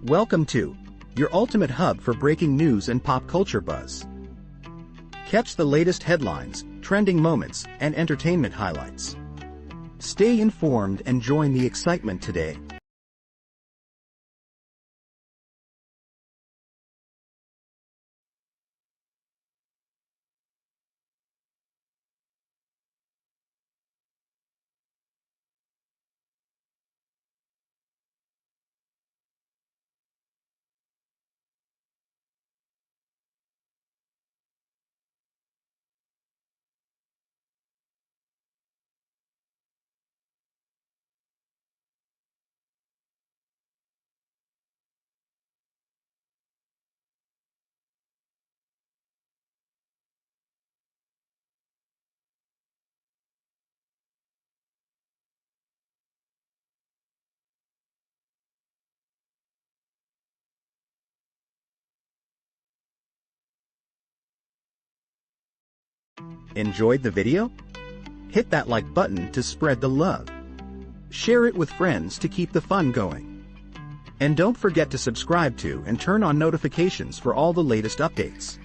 Welcome to your ultimate hub for breaking news and pop culture buzz. Catch the latest headlines, trending moments, and entertainment highlights. Stay informed and join the excitement today. Enjoyed the video? Hit that like button to spread the love. Share it with friends to keep the fun going. And don't forget to subscribe to and turn on notifications for all the latest updates.